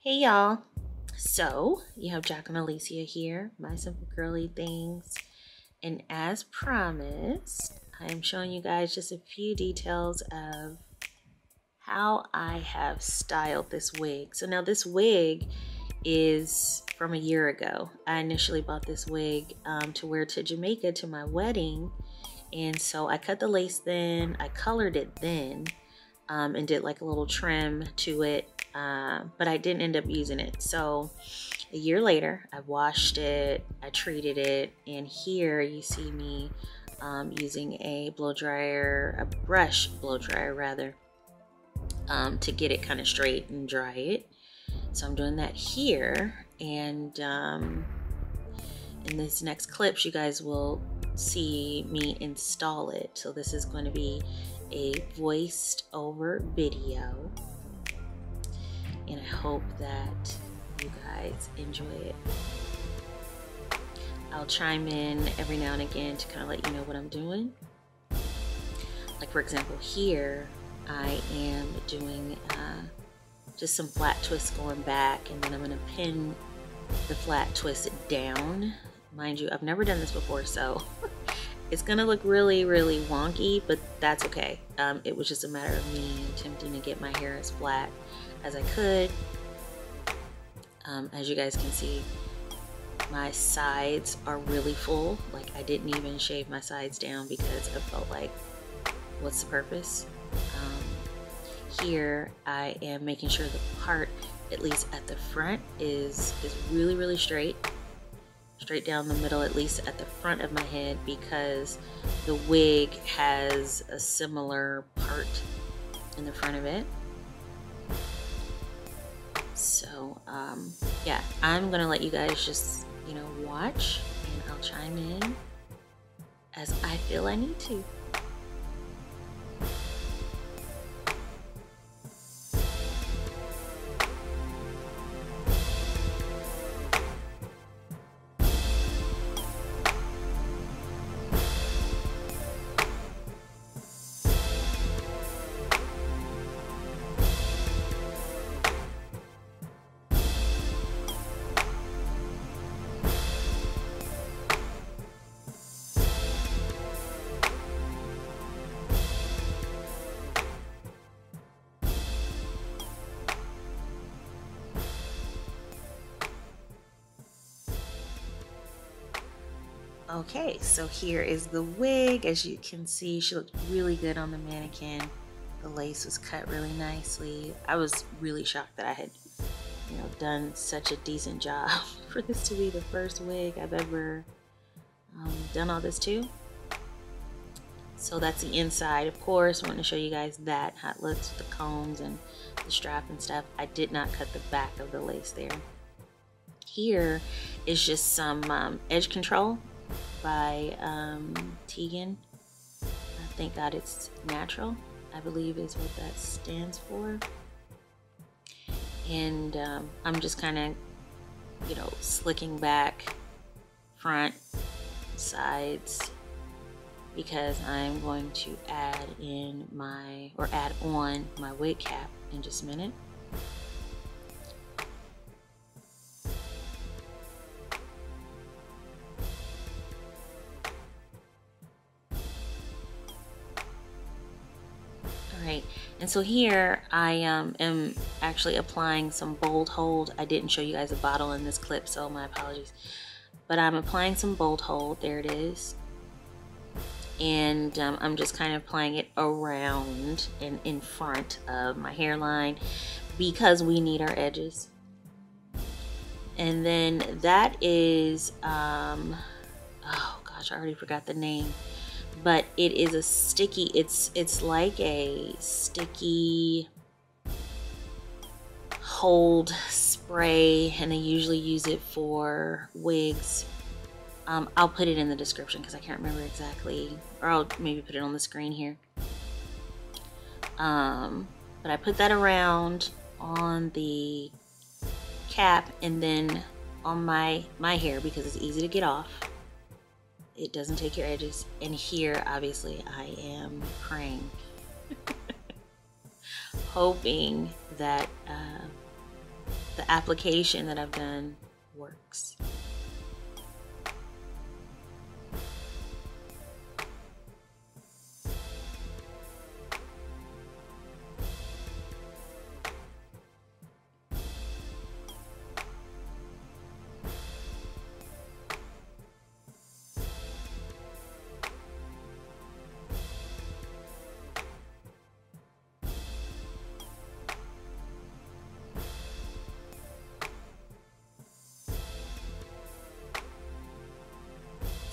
Hey y'all, so you have Jack and Alicia here, my simple girly things, and as promised, I am showing you guys just a few details of how I have styled this wig. So now this wig is from a year ago. I initially bought this wig to wear to Jamaica to my wedding, and so I cut the lace then, I colored it then, and did like a little trim to it, but I didn't end up using it. So a year later, I washed it, I treated it, and here you see me using a blow dryer, a brush blow dryer rather, to get it kind of straight and dry it. So I'm doing that here, and in this next clips you guys will see me install it. So this is going to be a voiced over video, and I hope that you guys enjoy it. I'll chime in every now and again to kind of let you know what I'm doing. Like for example, here I am doing just some flat twists going back, and then I'm going to pin the flat twist down. Mind you, I've never done this before, so it's gonna look really wonky, but that's okay. It was just a matter of me attempting to get my hair as flat as I could. As you guys can see, my sides are really full. Like, I didn't even shave my sides down because I felt like, what's the purpose? Here I am making sure the part, at least at the front, is really straight down the middle, at least at the front of my head, because the wig has a similar part in the front of it. So yeah, I'm gonna let you guys just watch, and I'll chime in as I feel I need to. Okay, so here is the wig. As you can see, she looked really good on the mannequin. The lace was cut really nicely. I was really shocked that I had, done such a decent job for this to be the first wig I've ever done all this to. So that's the inside. Of course, I want to show you guys that, how it looks with the combs and the strap and stuff. I did not cut the back of the lace there. Here is just some edge control by Tegan. Thank God it's natural, I believe is what that stands for. And I'm just kind of, slicking back, front, sides, because I'm going to add on my wig cap in just a minute. Right, and so here I am actually applying some bold hold. I didn't show you guys a bottle in this clip, so my apologies. But I'm applying some bold hold. There it is. And I'm just kind of applying it around and in front of my hairline, because we need our edges. And then that is, oh gosh, I already forgot the name. But it is a sticky, it's like a sticky hold spray, and they usually use it for wigs. I'll put it in the description because I can't remember exactly, or I'll maybe put it on the screen here. But I put that around on the cap and then on my hair, because it's easy to get off. It doesn't take your edges. And here, obviously, I am praying, hoping that the the application that I've done works.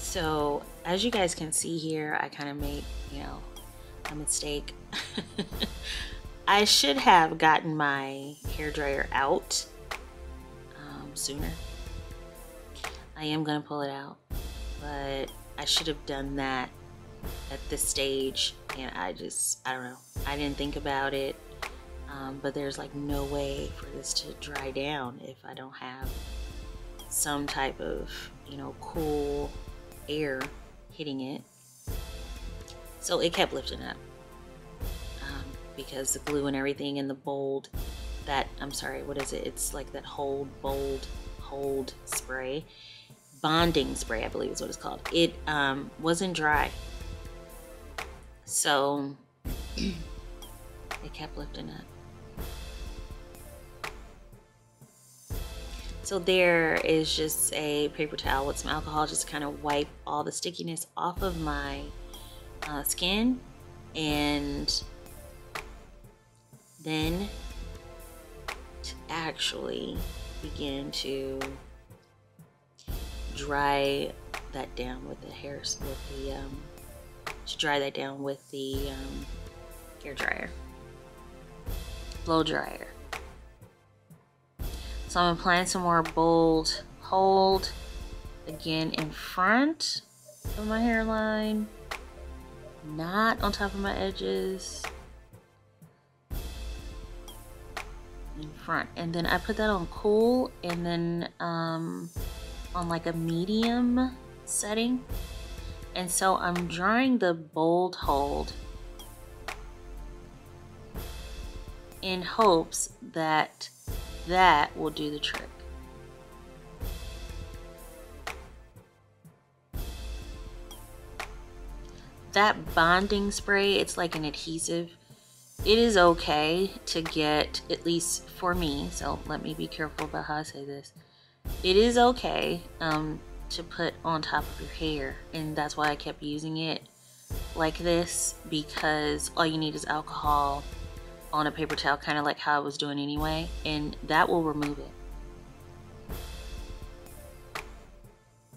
So as you guys can see here, I kind of made, a mistake. I should have gotten my hairdryer out sooner. I am gonna pull it out, but I should have done that at this stage, and I don't know. I didn't think about it, but there's like no way for this to dry down if I don't have some type of, cool air hitting it. So it kept lifting up because the glue and everything and the bold, what is it? It's like that hold spray, bonding spray, I believe is what it's called. It wasn't dry, so it kept lifting up. So there is just a paper towel with some alcohol just to kind of wipe all the stickiness off of my skin, and then to actually begin to dry that down with the hair dryer, blow dryer. So I'm applying some more bold hold again in front of my hairline, not on top of my edges, in front. And then I put that on cool, and then on like a medium setting. And so I'm drying the bold hold in hopes that that will do the trick. That bonding spray, it's like an adhesive. It is okay to get, at least for me, so let me be careful about how I say this. It is okay to put on top of your hair, and that's why I kept using it like this, because all you need is alcohol on a paper towel, kind of like how I was doing anyway, and that will remove it.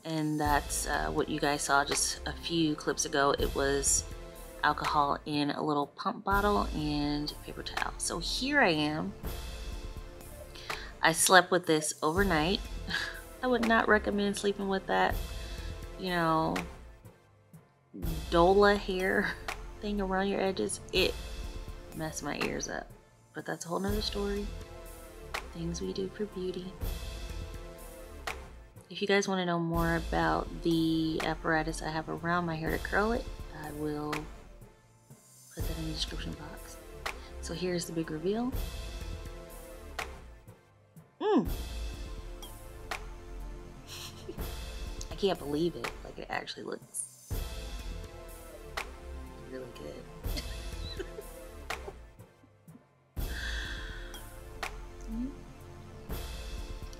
And that's what you guys saw just a few clips ago. It was alcohol in a little pump bottle and paper towel. So here I am. I slept with this overnight. I would not recommend sleeping with that, dola hair thing around your edges. It messed my ears up, but that's a whole nother story. Things we do for beauty. If you guys want to know more about the apparatus I have around my hair to curl it, I will put that in the description box. So here's the big reveal. I can't believe it. Like, it actually looks really good.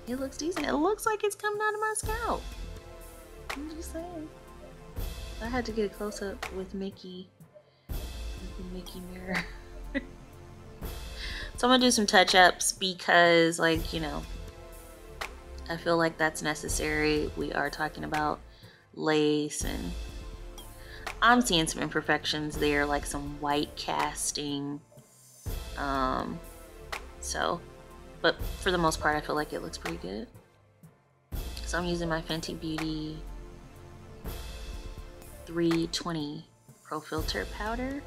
It looks decent. It looks like it's coming out of my scalp. I'm just saying. I had to get a close up with Mickey. With the Mickey mirror. So I'm gonna do some touch ups because, I feel like that's necessary. We are talking about lace, and I'm seeing some imperfections there, like some white casting. But for the most part, I feel like it looks pretty good. So I'm using my Fenty Beauty 320 Pro Filter powder.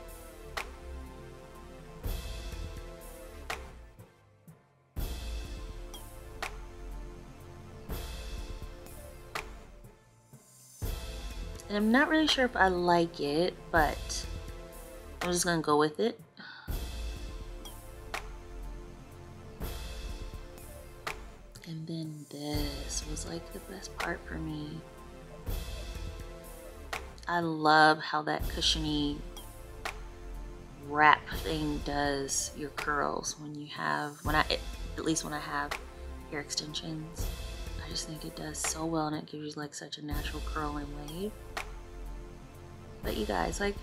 And I'm not really sure if I like it, but I'm just gonna go with it. was like the best part for me. I love how that cushiony wrap thing does your curls when you have, at least when I have hair extensions. I just think it does so well, and it gives you like such a natural curl and wave. But you guys, like,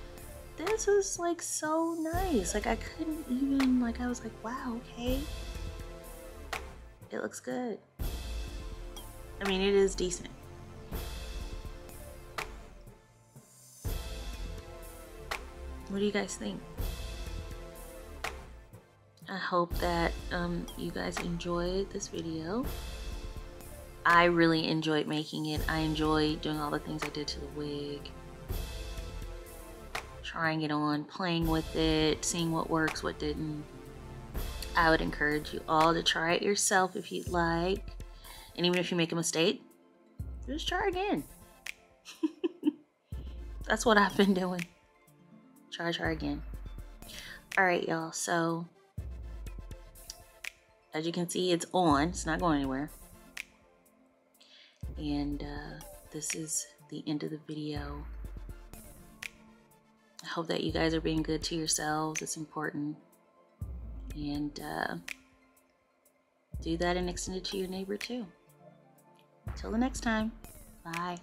this is like so nice. Like, I couldn't even, like, I was like, wow, okay, it looks good. I mean, it is decent. What do you guys think? I hope that you guys enjoyed this video. I really enjoyed making it. I enjoyed doing all the things I did to the wig. Trying it on, playing with it, seeing what works, what didn't. I would encourage you all to try it yourself if you'd like. And even if you make a mistake, just try again. That's what I've been doing. Try again. Alright, y'all, so as you can see, it's on. It's not going anywhere. And this is the end of the video. I hope that you guys are being good to yourselves. It's important. And do that and extend it to your neighbor too. Till the next time. Bye.